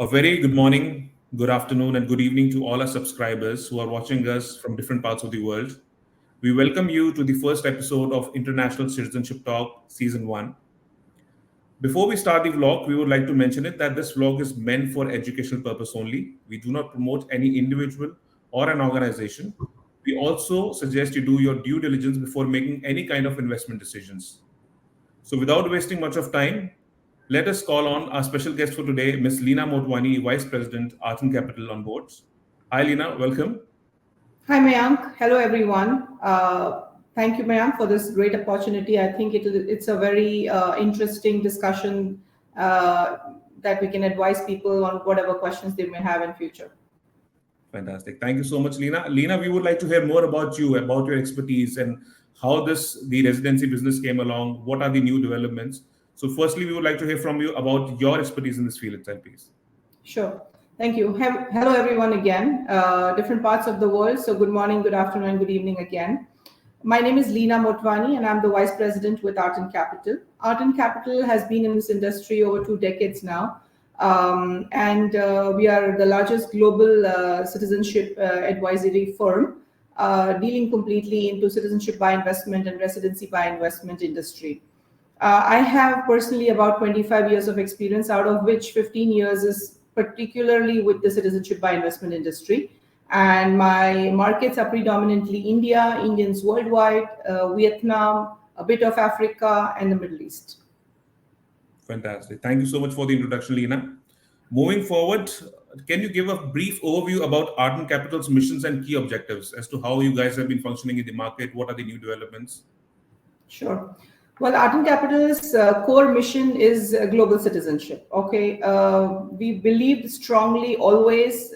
A very good morning, good afternoon, and good evening to all our subscribers who are watching us from different parts of the world. We welcome you to the first episode of International Citizenship Talk Season 1. Before we start the vlog, we would like to mention it that this vlog is meant for educational purpose only. We do not promote any individual or an organization. We also suggest you do your due diligence before making any kind of investment decisions. So, without wasting much of time, let us call on our special guest for today, Ms. Leena Motwani, Vice President, Art and Capital on boards. Hi, Leena. Welcome. Hi, Mayank. Hello, everyone. Thank you, Mayank, for this great opportunity. I think it's a very interesting discussion that we can advise people on whatever questions they may have in future. Fantastic. Thank you so much, Leena. Leena, we would like to hear more about you, about your expertise, and how the residency business came along. What are the new developments? So, firstly, we would like to hear from you about your expertise in this field itself, please. Sure. Thank you. Hello, everyone, again. Different parts of the world. So, good morning, good afternoon, good evening again. My name is Leena Motwani, and I'm the Vice President with Art and Capital. Art and Capital has been in this industry over 2 decades now. We are the largest global citizenship advisory firm dealing completely into citizenship by investment and residency by investment industry. I have personally about 25 years of experience, out of which 15 years is particularly with the citizenship by investment industry. And my markets are predominantly India, Indians worldwide, Vietnam, a bit of Africa, and the Middle East. Fantastic. Thank you so much for the introduction, Leena. Moving forward, can you give a brief overview about Art and Capital's missions and key objectives as to how you guys have been functioning in the market? What are the new developments? Sure. Well, Art and Capital's core mission is global citizenship. Okay, we believed strongly, always,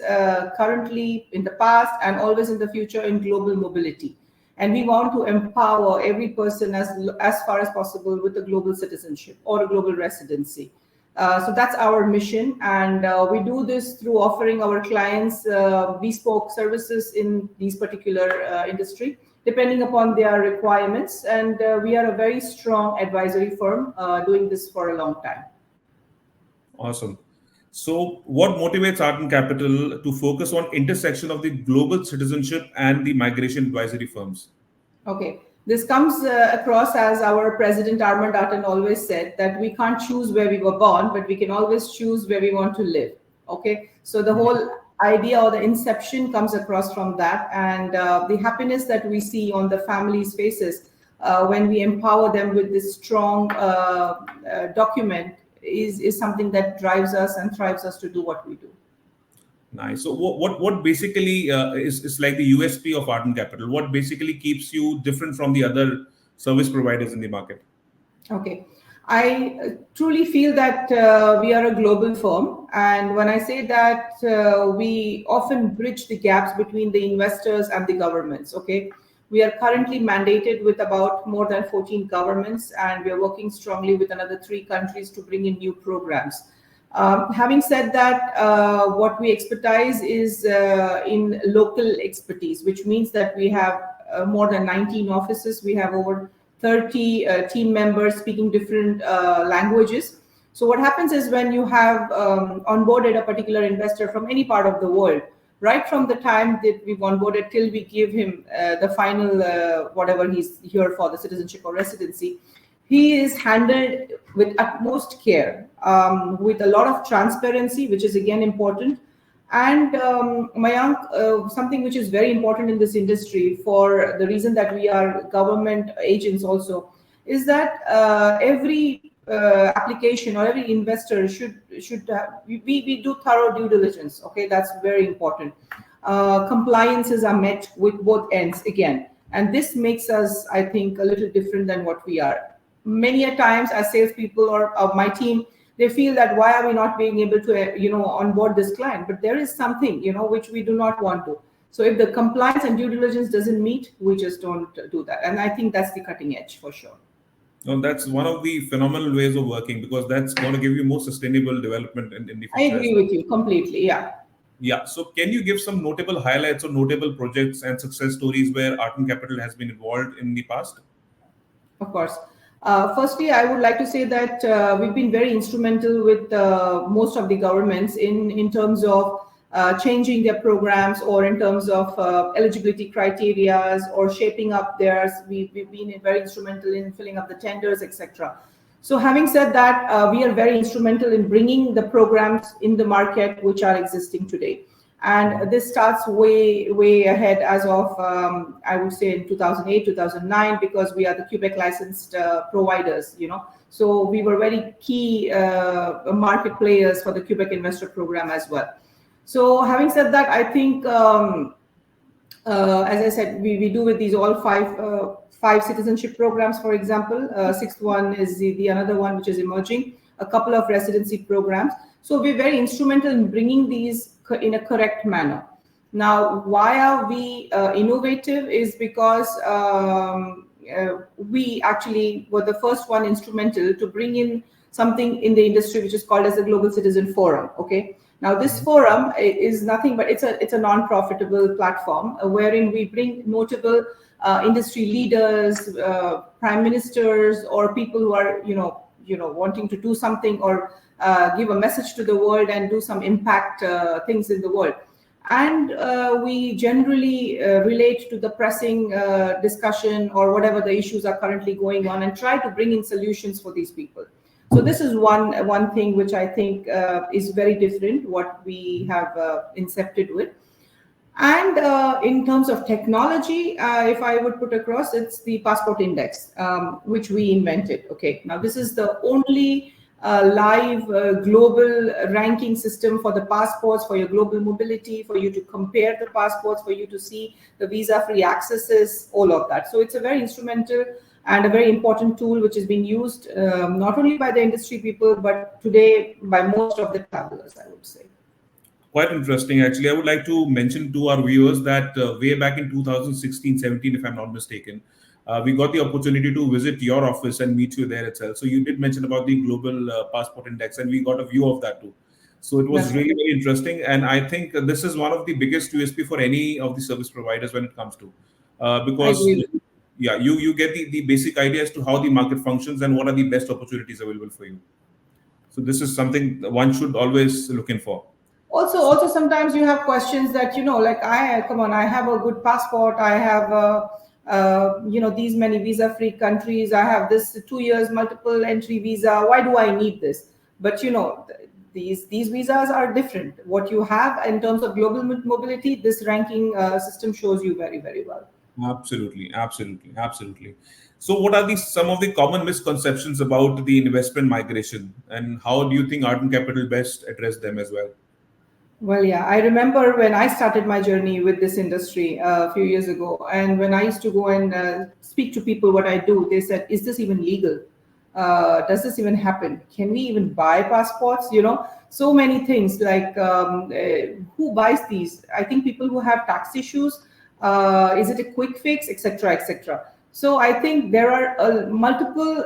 currently, in the past, and always in the future, in global mobility, and we want to empower every person as far as possible with a global citizenship or a global residency. So that's our mission, and we do this through offering our clients bespoke services in these particular industry, depending upon their requirements. And we are a very strong advisory firm doing this for a long time. Awesome. So, what motivates Art and Capital to focus on intersection of the global citizenship and the migration advisory firms? Okay. This comes across as our president Armand Atten always said, that we can't choose where we were born, but we can always choose where we want to live. Okay. So the whole idea or the inception comes across from that, and the happiness that we see on the families' faces when we empower them with this strong document is something that drives us and thrives us to do what we do. Nice. So, what basically is like the USP of Art and Capital? What basically keeps you different from the other service providers in the market? Okay. I truly feel that we are a global firm. And when I say that, we often bridge the gaps between the investors and the governments. Okay. We are currently mandated with about more than 14 governments, and we are working strongly with another 3 countries to bring in new programs. Having said that, what we expertise is in local expertise, which means that we have more than 19 offices. We have over 30 team members speaking different languages. So what happens is, when you have onboarded a particular investor from any part of the world, right from the time that we've onboarded till we give him the final whatever he's here for, the citizenship or residency, he is handled with utmost care, with a lot of transparency, which is again important. And Mayank, something which is very important in this industry, for the reason that we are government agents also, is that every application or every investor should we do thorough due diligence. Okay, that's very important. Compliances are met with both ends again, and this makes us, I think, a little different than what we are. Many a times, as salespeople or my team, they feel that why are we not being able to onboard this client? But there is something which we do not want to. So if the compliance and due diligence doesn't meet, we just don't do that. And I think that's the cutting edge for sure. No, that's one of the phenomenal ways of working, because that's going to give you more sustainable development in the future. I agree with you completely. Yeah. Yeah. So can you give some notable highlights or notable projects and success stories where Art and Capital has been involved in the past? Of course. Firstly, I would like to say that we've been very instrumental with most of the governments in terms of changing their programs, or in terms of eligibility criterias, or shaping up theirs. We've been very instrumental in filling up the tenders, etc. So having said that, we are very instrumental in bringing the programs in the market which are existing today. And this starts way ahead as of, I would say, in 2008, 2009, because we are the Quebec licensed providers, So we were very key market players for the Quebec Investor Program as well. So having said that, I think, as I said, we do with these all five citizenship programs, for example. Sixth one is the another one which is emerging, a couple of residency programs. So we're very instrumental in bringing these in a correct manner. Now, why are we innovative is because we actually were the first one instrumental to bring in something in the industry which is called as the Global Citizen Forum. Okay. Now, this forum is nothing but it's a non-profitable platform wherein we bring notable industry leaders, prime ministers, or people who are wanting to do something, or give a message to the world and do some impact things in the world. And we generally relate to the pressing discussion or whatever the issues are currently going on, and try to bring in solutions for these people. So this is one thing which I think is very different, what we have incepted with. And in terms of technology, if I would put across, it's the passport index, which we invented. Okay, now this is the only live global ranking system for the passports, for your global mobility, for you to compare the passports, for you to see the visa-free accesses, all of that. So it's a very instrumental and a very important tool which is being used not only by the industry people, but today by most of the travelers, I would say. Quite interesting, actually. I would like to mention to our viewers that way back in 2016-17, if I'm not mistaken, we got the opportunity to visit your office and meet you there itself. So you did mention about the global passport index, and we got a view of that too. So it was That's really very interesting, and I think this is one of the biggest USP for any of the service providers when it comes to, I because agree. yeah, you get the basic idea as to how the market functions and what are the best opportunities available for you. So this is something that one should always look in for. Also sometimes you have questions that, like, I have a good passport, I have these many visa-free countries, I have this 2 years multiple entry visa, why do I need this? But these visas are different. What you have in terms of global mobility, this ranking system shows you very, very well. Absolutely, absolutely, absolutely. So, what are some of the common misconceptions about the investment migration, and how do you think Ardent Capital best address them as well? Well, yeah, I remember when I started my journey with this industry a few years ago, and when I used to go and speak to people what I do, they said, "Is this even legal? Does this even happen? Can we even buy passports?" So many things like who buys these? I think people who have tax issues. Is it a quick fix, etc., etc. So I think there are multiple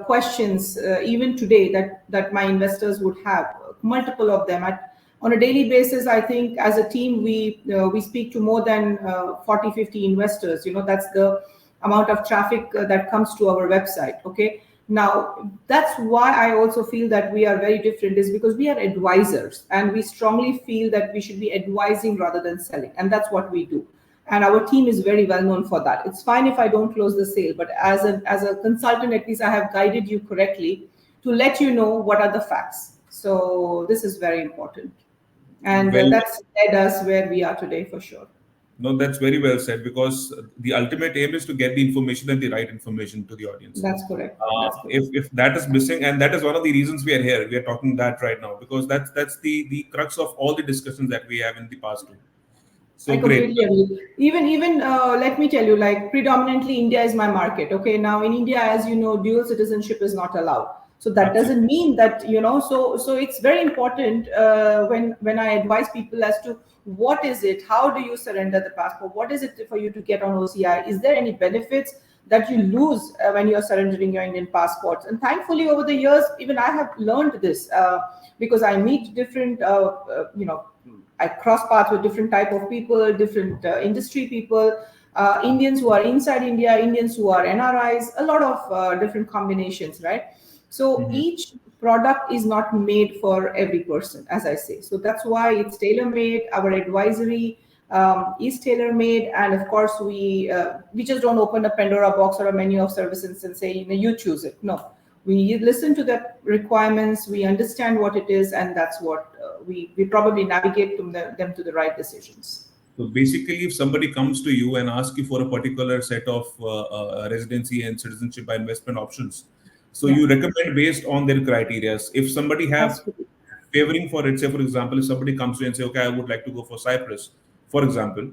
questions even today that my investors would have, multiple of them on a daily basis. I think as a team, we speak to more than 40, 50 investors. That's the amount of traffic that comes to our website. Okay. Now, that's why I also feel that we are very different, is because we are advisors, and we strongly feel that we should be advising rather than selling. And that's what we do. And our team is very well known for that. It's fine if I don't close the sale, but as a consultant, at least I have guided you correctly to let you know what are the facts. So this is very important. And Well, that's led us where we are today, for sure. no, that's very well said, because the ultimate aim is to get the information and the right information to the audience. That's correct. That's correct. If that is missing, and that is one of the reasons we are here, we are talking that right now, because that's the crux of all the discussions that we have in the past too. I So great. completely agree. Even let me tell you, like, predominantly India is my market. Okay, now in India, as you know, dual citizenship is not allowed. So that Absolutely. doesn't mean that So it's very important when I advise people as to what is it, how do you surrender the passport, what is it for you to get on OCI? Is there any benefits that you lose when you're surrendering your Indian passports? And thankfully, over the years, even I have learned this because I meet different, I cross paths with different type of people, different industry people. Indians who are inside India, Indians who are NRIs, a lot of different combinations, right? So each product is not made for every person, as I say. So that's why it's tailor-made. Our advisory is tailor-made, and of course we just don't open a Pandora box or a menu of services and say, you choose it. No, we listen to the requirements, we understand what it is, and that's what we probably navigate them to the right decisions. So basically, if somebody comes to you and asks you for a particular set of residency and citizenship by investment options, so you recommend based on their criteria. If somebody have Absolutely. favoring for it, say for example, if somebody comes to you and say, okay, I would like to go for Cyprus, for example,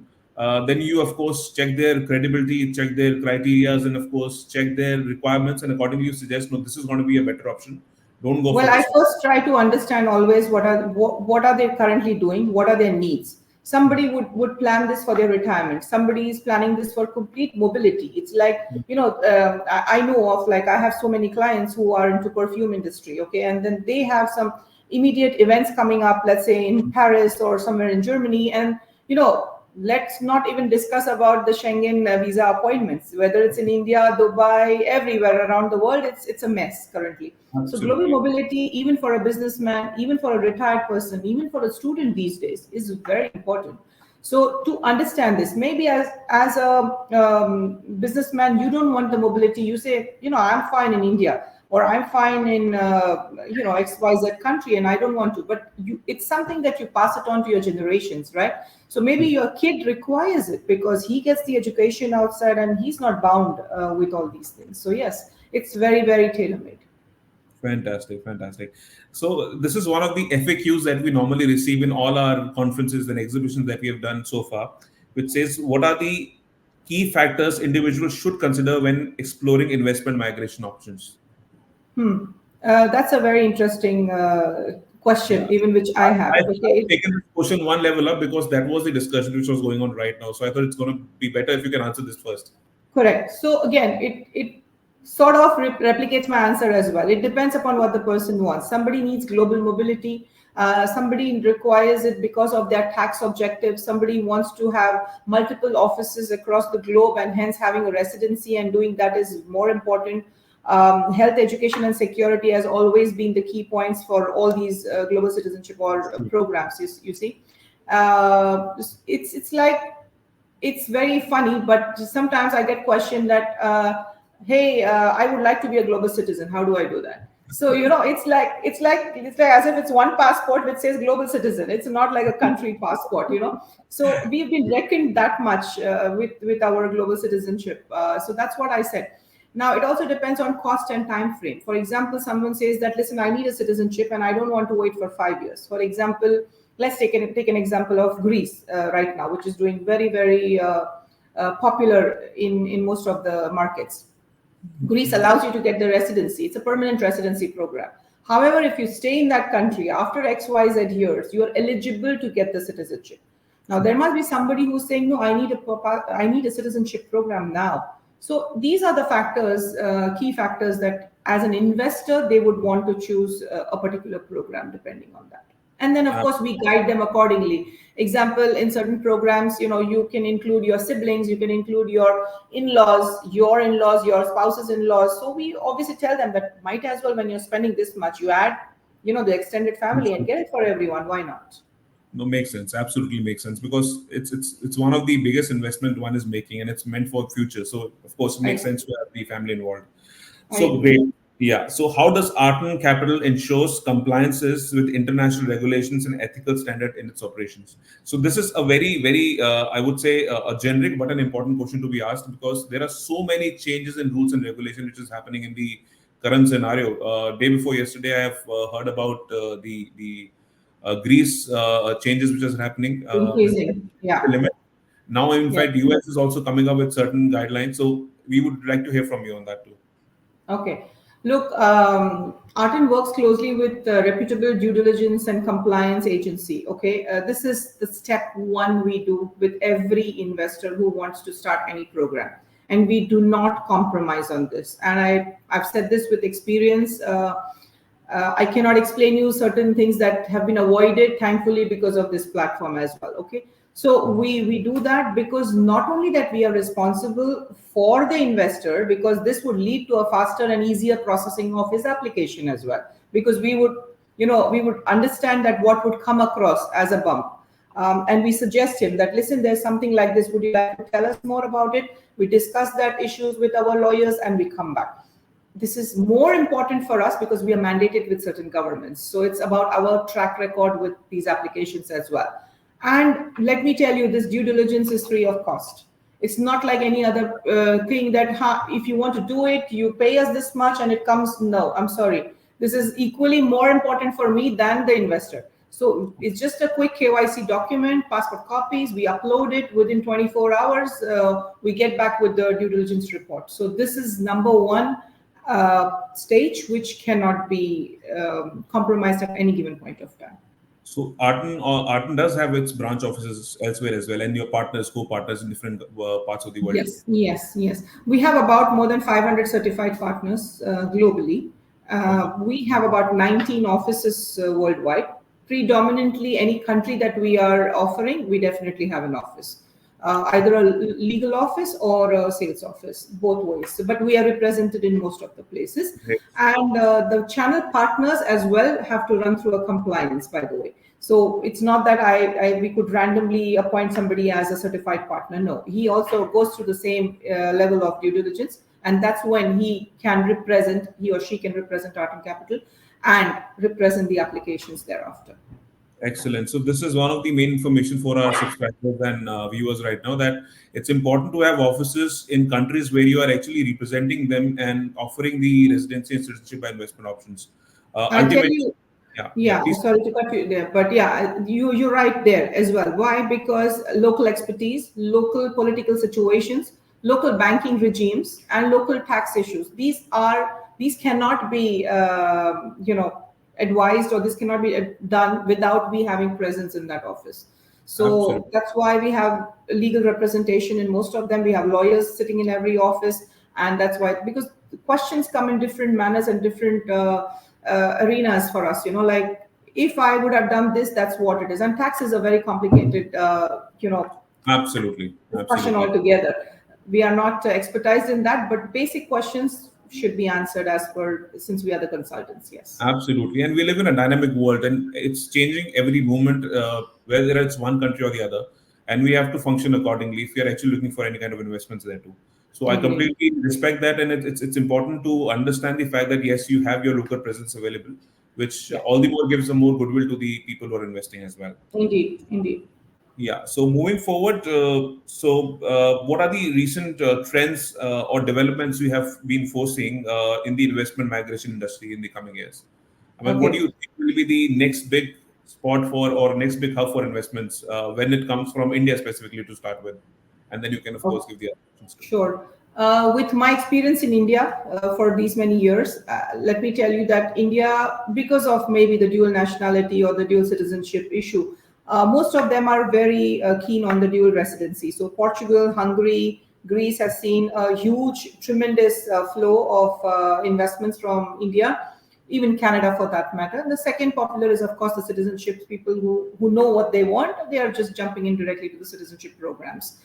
then you of course check their credibility, check their criterias, and of course check their requirements, and accordingly you suggest, no, this is going to be a better option. Don't go Well, for I this one. first try to understand always what are they currently doing, what are their needs. Somebody would plan this for their retirement. Somebody is planning this for complete mobility. It's like, I know of, like, I have so many clients who are into perfume industry, okay, and then they have some immediate events coming up, let's say in Paris or somewhere in Germany, and let's not even discuss about the Schengen visa appointments, whether it's in India, Dubai, everywhere around the world. It's a mess currently. So global Absolutely. mobility, even for a businessman, even for a retired person, even for a student these days, is very important. So to understand this, maybe as a businessman, you don't want the mobility. You say, I'm fine in India, or I'm fine in XYZ country, and I don't want to. But it's something that you pass it on to your generations, right? So maybe your kid requires it because he gets the education outside and he's not bound with all these things. So yes, it's very, very tailor-made. Fantastic, fantastic. So this is one of the FAQs that we normally receive in all our conferences and exhibitions that we have done so far, which says, what are the key factors individuals should consider when exploring investment migration options? That's a very interesting question, Yeah. even which I have. I've Okay. taken this question one level up because that was the discussion which was going on right now. So I thought it's going to be better if you can answer this first. Correct. So again, it sort of replicates my answer as well. It depends upon what the person wants. Somebody needs global mobility. Somebody requires it because of their tax objectives. Somebody wants to have multiple offices across the globe, and hence having a residency and doing that is more important. Health, education, and security has always been the key points for all these global citizenship or programs. You see, it's like, it's very funny, but sometimes I get questioned that, hey, I would like to be a global citizen. How do I do that? So it's like as if it's one passport which says global citizen. It's not like a country passport. So we've been reckoned that much with our global citizenship. So that's what I said. Now it also depends on cost and time frame. For example, someone says that, listen, I need a citizenship and I don't want to wait for 5 years. For example, let's take an example of Greece right now, which is doing very, very popular in most of the markets. Greece allows you to get the residency. It's a permanent residency program. However, if you stay in that country after XYZ years, you are eligible to get the citizenship. Now, there must be somebody who's saying, no, I need a citizenship program now. So these are the factors, key factors that as an investor, they would want to choose a particular program depending on that. And then, of course, we guide them accordingly. Example, in certain programs, you can include your siblings, you can include your in-laws, your spouse's in-laws. So we obviously tell them that might as well, when you're spending this much, you add, the extended family and get it for everyone. Why not? No, makes sense. Absolutely makes sense because it's one of the biggest investment one is making, and it's meant for future. So of course, it I makes agree. sense to have the family involved. I So agree. great. Yeah. So how does Arton Capital ensures compliances with international regulations and ethical standard in its operations? So this is a very, very, I would say, a generic but an important question to be asked because there are so many changes in rules and regulation which is happening in the current scenario. Day before yesterday, I have heard about the Greece changes which is happening with Increasing. the Yeah. limit. Now, in Yeah. fact, US is also coming up with certain guidelines. So we would like to hear from you on that too. Okay. Look, Artin works closely with reputable due diligence and compliance agency. Okay. This is the step one we do with every investor who wants to start any program. And we do not compromise on this. And I've said this with experience. I cannot explain you certain things that have been avoided, thankfully, because of this platform as well. Okay. So we do that because not only that we are responsible for the investor, because this would lead to a faster and easier processing of his application as well. Because we would understand that what would come across as a bump. And we suggest him that, listen, there's something like this. Would you like to tell us more about it? We discuss that issues with our lawyers and we come back. This is more important for us because we are mandated with certain governments. So it's about our track record with these applications as well. And let me tell you, this due diligence is free of cost. It's not like any other thing that if you want to do it, you pay us this much and it comes. No, I'm sorry. This is equally more important for me than the investor. So it's just a quick KYC document, passport copies. We upload it within 24 hours. We get back with the due diligence report. So this is number one stage, which cannot be compromised at any given point of time. So Arten does have its branch offices elsewhere as well, and your partners, co-partners in different parts of the world. Yes. We have about more than 500 certified partners globally. We have about 19 offices worldwide. Predominantly, any country that we are offering, we definitely have an office. Either a legal office or a sales office, both ways. But we are represented in most of the places. Right. And the channel partners as well have to run through a compliance, by the way. So it's not that we could randomly appoint somebody as a certified partner. No, he also goes through the same level of due diligence. And that's when he or she can represent Arten Capital and represent the applications thereafter. Excellent. So this is one of the main information for our subscribers and viewers right now, that it's important to have offices in countries where you are actually representing them and offering the residency and citizenship by investment options. I'll tell you. Yeah, please. sorry to cut you there, but yeah, you're right there as well. Why? Because local expertise, local political situations, local banking regimes, and local tax issues. These cannot be advised, or this cannot be done without we having presence in that office. So Absolutely. That's why we have legal representation in most of them. We have lawyers sitting in every office, and that's why, because the questions come in different manners and different arenas for us. Like if I would have done this, that's what it is. And tax is a very complicated, Absolutely. question altogether. We are not expertised in that, but basic questions should be answered since we are the consultants. Yes. Absolutely. And we live in a dynamic world, and it's changing every moment, whether it's one country or the other. And we have to function accordingly if we are actually looking for any kind of investments there too. So I completely respect that, and it's important to understand the fact that yes, you have your local presence available, which all the more gives a more goodwill to the people who are investing as well. Indeed. Yeah. So moving forward, what are the recent trends or developments you have been foreseeing in the investment migration industry in the coming years? I mean, what do you think will be the next big spot for, or next big hub for investments when it comes from India specifically to start with? And then you can, of course, give the other options. Sure. With my experience in India for these many years, let me tell you that India, because of maybe the dual nationality or the dual citizenship issue, most of them are very keen on the dual residency. So Portugal, Hungary, Greece has seen a huge, tremendous flow of investments from India, even Canada for that matter. The second popular is, of course, the citizenship. People who know what they want, they are just jumping in directly to the citizenship programs.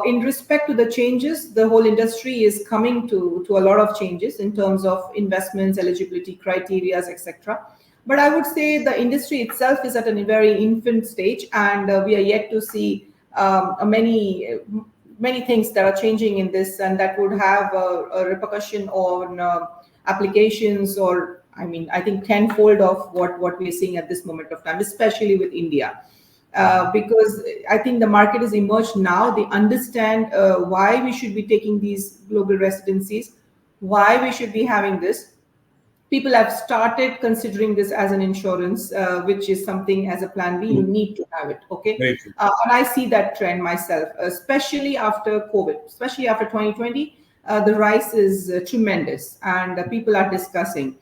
In respect to the changes, the whole industry is coming to a lot of changes in terms of investments, eligibility criteria, etc. But I would say the industry itself is at a very infant stage, and we are yet to see many things that are changing in this, and that would have a repercussion on applications, or I think tenfold of what we're seeing at this moment of time, especially with India. Because I think the market is emerged now. They understand why we should be taking these global residencies, why we should be having this. People have started considering this as an insurance, which is something as a plan B, you need to have it. Okay. And I see that trend myself, especially after COVID, especially after 2020. The rise is tremendous, and people are discussing.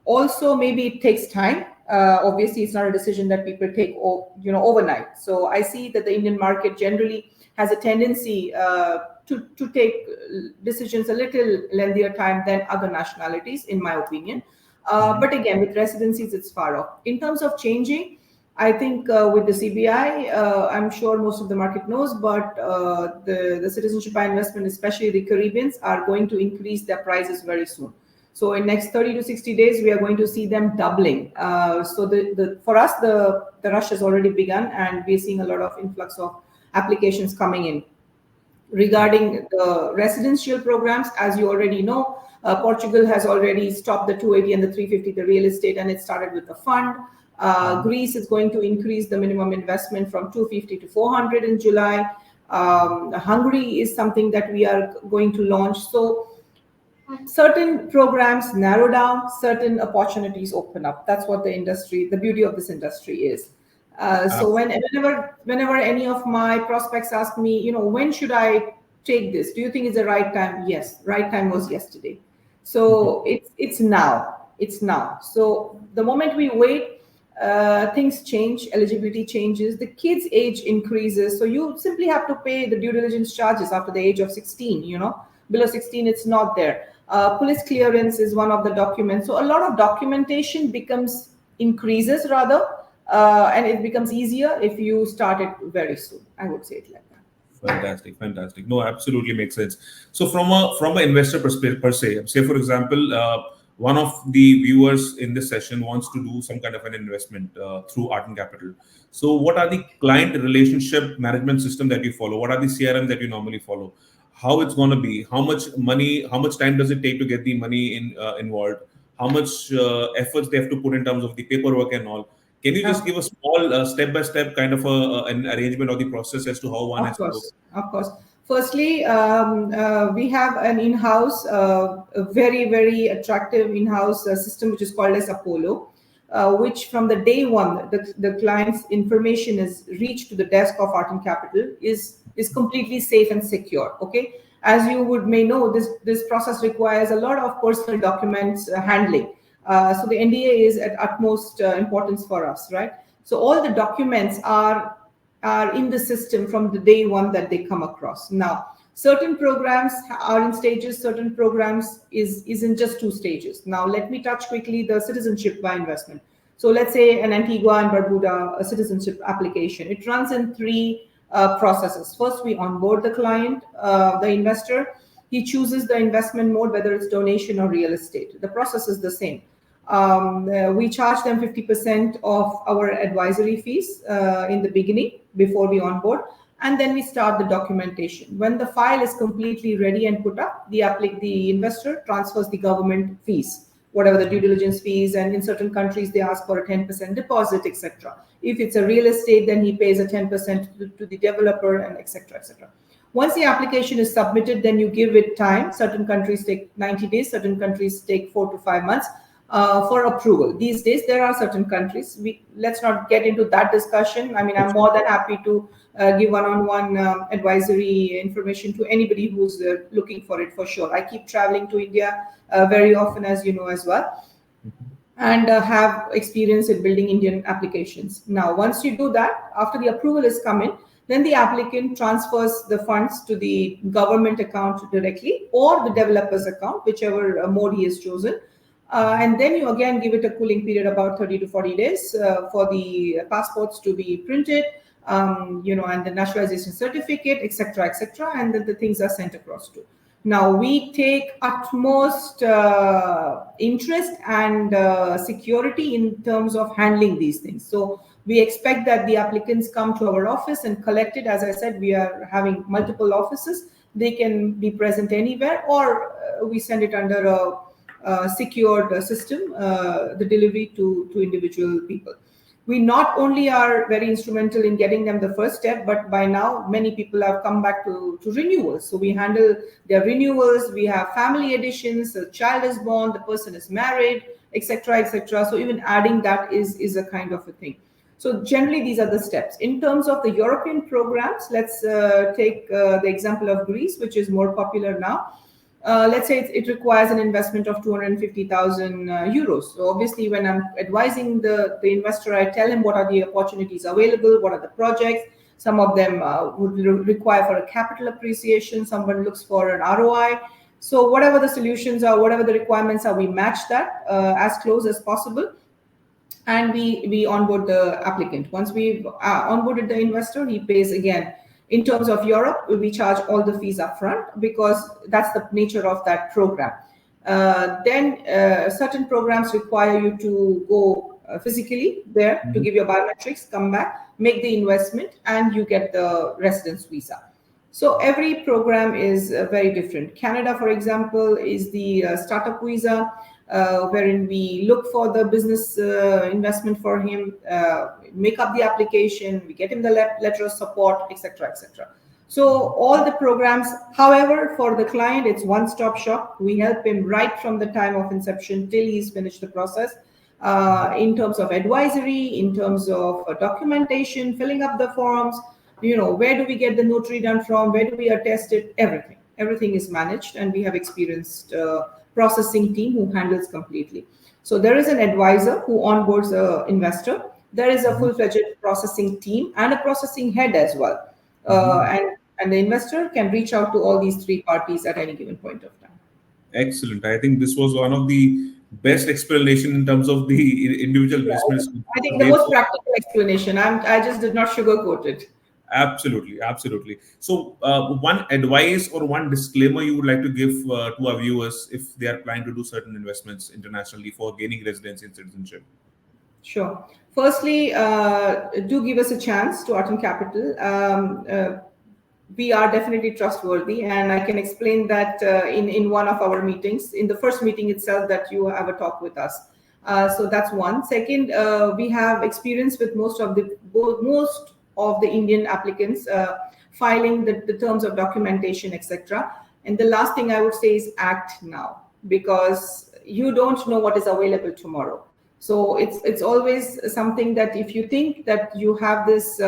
Also, maybe it takes time. Obviously, it's not a decision that people take overnight. So I see that the Indian market generally has a tendency to take decisions a little lengthier time than other nationalities, in my opinion. But again, with residencies, it's far off. In terms of changing, I think with the CBI, I'm sure most of the market knows, but the citizenship by investment, especially the Caribbeans, are going to increase their prices very soon. So in next 30 to 60 days, we are going to see them doubling. So for us, the rush has already begun, and we're seeing a lot of influx of applications coming in. Regarding the residential programs, as you already know, Portugal has already stopped the 280 and the 350, the real estate, and it started with the fund. Greece is going to increase the minimum investment from 250 to 400 in July. Hungary is something that we are going to launch. So certain programs narrow down, certain opportunities open up. That's what the beauty of this industry is. So whenever any of my prospects ask me, when should I take this? Do you think it's the right time? Yes, right time was yesterday. So it's now. It's now. So the moment we wait, things change, eligibility changes, the kid's age increases. So you simply have to pay the due diligence charges after the age of 16, below 16, it's not there. Police clearance is one of the documents. So a lot of documentation increases rather, and it becomes easier if you start it very soon. I would say it like that. Fantastic. No, absolutely makes sense. So from an investor perspective per se, say for example, one of the viewers in this session wants to do some kind of an investment through Arton Capital. So what are the client relationship management system that you follow? What are the CRM that you normally follow? How it's going to be? How much money? How much time does it take to get the money involved? How much efforts they have to put in terms of the paperwork and all? Can you just give a small step-by-step kind of an arrangement or the process as to how one has to go? Of course. Firstly, we have an in-house, a very, very attractive in-house system, which is called as Apollo, which from the day one, the client's information is reached to the desk of Arton Capital is completely safe and secure. Okay. As you may know, this process requires a lot of personal documents handling. So the NDA is at utmost importance for us, right? So all the documents are in the system from the day one that they come across. Now, certain programs are in stages, certain programs is in just 2 stages. Now, let me touch quickly the citizenship by investment. So let's say an Antigua and Barbuda, a citizenship application. It runs in 3 processes. First, we onboard the client, the investor. He chooses the investment mode, whether it's donation or real estate. The process is the same. We charge them 50% of our advisory fees in the beginning before we onboard, and then we start the documentation. When the file is completely ready and put up, the investor transfers the government fees, whatever the due diligence fees, and in certain countries they ask for a 10% deposit, etc. If it's a real estate, then he pays a 10% to the developer, and etc. etc. Once the application is submitted, then you give it time. Certain countries take 90 days, certain countries take 4 to 5 months for approval. These days, there are certain countries. Let's not get into that discussion. I mean, I'm more than happy to give one-on-one advisory information to anybody who's looking for it, for sure. I keep traveling to India very often, as you know, as well, and have experience in building Indian applications. Now, once you do that, after the approval is come in, then the applicant transfers the funds to the government account directly or the developer's account, whichever mode he has chosen. And then you again give it a cooling period, about 30 to 40 days for the passports to be printed, and the nationalization certificate, etc., etc., and then the things are sent across to. Now, we take utmost interest and security in terms of handling these things. So we expect that the applicants come to our office and collect it. As I said, we are having multiple offices. They can be present anywhere, or we send it under a secured system, the delivery to individual people. We not only are very instrumental in getting them the first step, but by now many people have come back to renewals. So we handle their renewals, we have family additions, a child is born, the person is married, etc., etc. So even adding that is a kind of a thing. So generally these are the steps. In terms of the European programs, let's take the example of Greece, which is more popular now. Let's say it requires an investment of 250,000 euros. So obviously, when I'm advising the investor, I tell him what are the opportunities available, what are the projects. Some of them would require for a capital appreciation. Someone looks for an ROI. So whatever the solutions are, whatever the requirements are, we match that as close as possible. and we onboard the applicant. Once we've onboarded the investor, he pays again. In terms of Europe, we charge all the fees upfront because that's the nature of that program. Then certain programs require you to go physically there to give your biometrics, come back, make the investment, and you get the residence visa. So every program is very different. Canada, for example, is the startup visa, wherein we look for the business investment for him, make up the application, we get him the letter of support, etc., etc. So all the programs, however, for the client, it's one-stop shop. We help him right from the time of inception till he's finished the process. In terms of advisory, in terms of documentation, filling up the forms, where do we get the notary done from, where do we attest it, everything is managed, and we have experienced processing team who handles completely. So there is an advisor who onboards an investor. There is a full-fledged processing team and a processing head as well. And the investor can reach out to all these three parties at any given point of time. Excellent. I think this was one of the best explanation in terms of the individual investments. I think the most practical explanation. I just did not sugarcoat it. Absolutely. So, one advice or one disclaimer you would like to give to our viewers if they are planning to do certain investments internationally for gaining residency and citizenship? Sure. Firstly, do give us a chance to Arton Capital. We are definitely trustworthy, and I can explain that in one of our meetings, in the first meeting itself, that you have a talk with us. So that's one. Second, we have experience with most of the Indian applicants filing the terms of documentation, etc. And the last thing I would say is act now, because you don't know what is available tomorrow. So it's always something that if you think that you have this,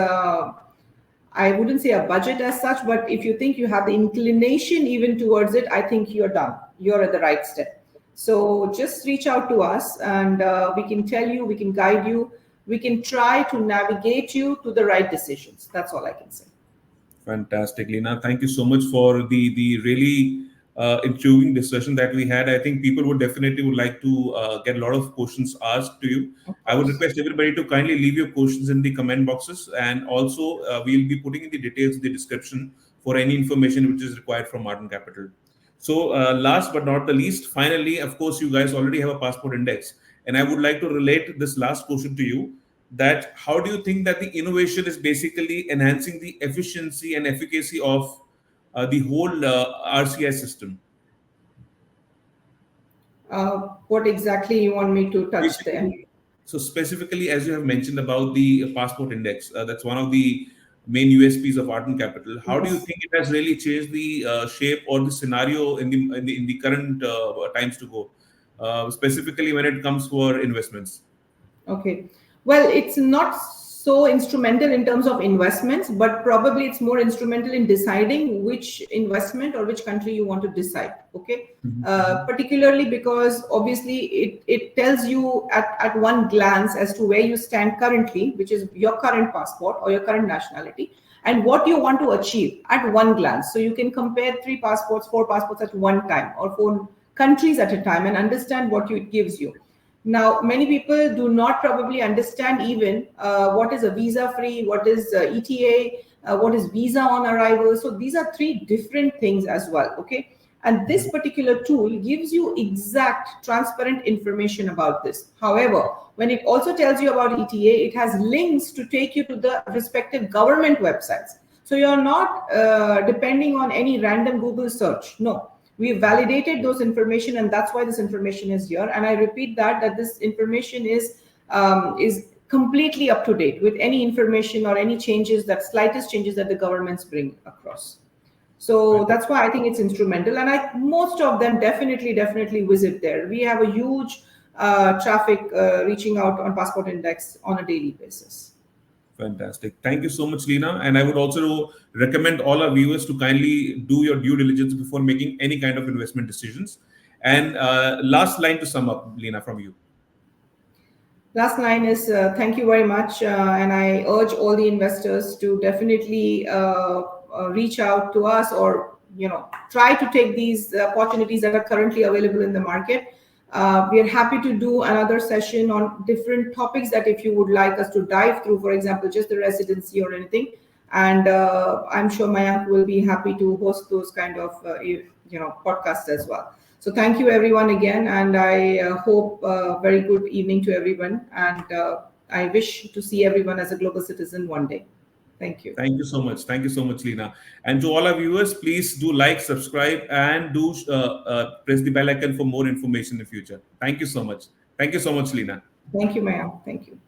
I wouldn't say a budget as such, but if you think you have the inclination even towards it, I think you're done. You're at the right step. So just reach out to us, and we can tell you, we can guide you, we can try to navigate you to the right decisions. That's all I can say. Fantastic, Leena. Thank you so much for the really intriguing discussion that we had. I think people would like to get a lot of questions asked to you. I would request everybody to kindly leave your questions in the comment boxes, and also we'll be putting in the details in the description for any information which is required from Arton Capital. So last but not the least, finally, of course, you guys already have a passport index, and I would like to relate this last question to you, that how do you think that the innovation is basically enhancing the efficiency and efficacy of the whole RCI system? What exactly you want me to touch there? So specifically, as you have mentioned about the passport index, that's one of the main USPs of Arton Capital. How do you think it has really changed the shape or the scenario in the current times to go, specifically when it comes for investments? Okay. Well, it's not so instrumental in terms of investments, but probably it's more instrumental in deciding which investment or which country you want to decide. Okay. Particularly because obviously it tells you at one glance as to where you stand currently, which is your current passport or your current nationality, and what you want to achieve at one glance. So you can compare 3 passports, 4 passports at one time, or 4 countries at a time, and understand what it gives you. Now, many people do not probably understand even what is a visa-free, what is ETA, what is visa on arrival. So these are 3 different things as well, okay? And this particular tool gives you exact, transparent information about this. However, when it also tells you about ETA, it has links to take you to the respective government websites. So you're not depending on any random Google search. No. We validated those information, and that's why this information is here. And I repeat that this information is completely up to date with any information or any changes, that slightest changes that the governments bring across. So that's why I think it's instrumental, and most of them definitely visit there. We have a huge traffic reaching out on Passport Index on a daily basis. Fantastic. Thank you so much, Leena. And I would also recommend all our viewers to kindly do your due diligence before making any kind of investment decisions. And last line to sum up, Leena, from you. Last line is thank you very much. And I urge all the investors to definitely reach out to us, or try to take these opportunities that are currently available in the market. We are happy to do another session on different topics that if you would like us to dive through, for example, just the residency or anything. And I'm sure Mayank will be happy to host those kind of podcasts as well. So thank you everyone again, and I hope very good evening to everyone. And I wish to see everyone as a global citizen one day. Thank you. Thank you so much. Thank you so much, Leena. And to all our viewers, please do like, subscribe, and do press the bell icon for more information in the future. Thank you so much. Thank you so much, Leena. Thank you, Mayank. Thank you.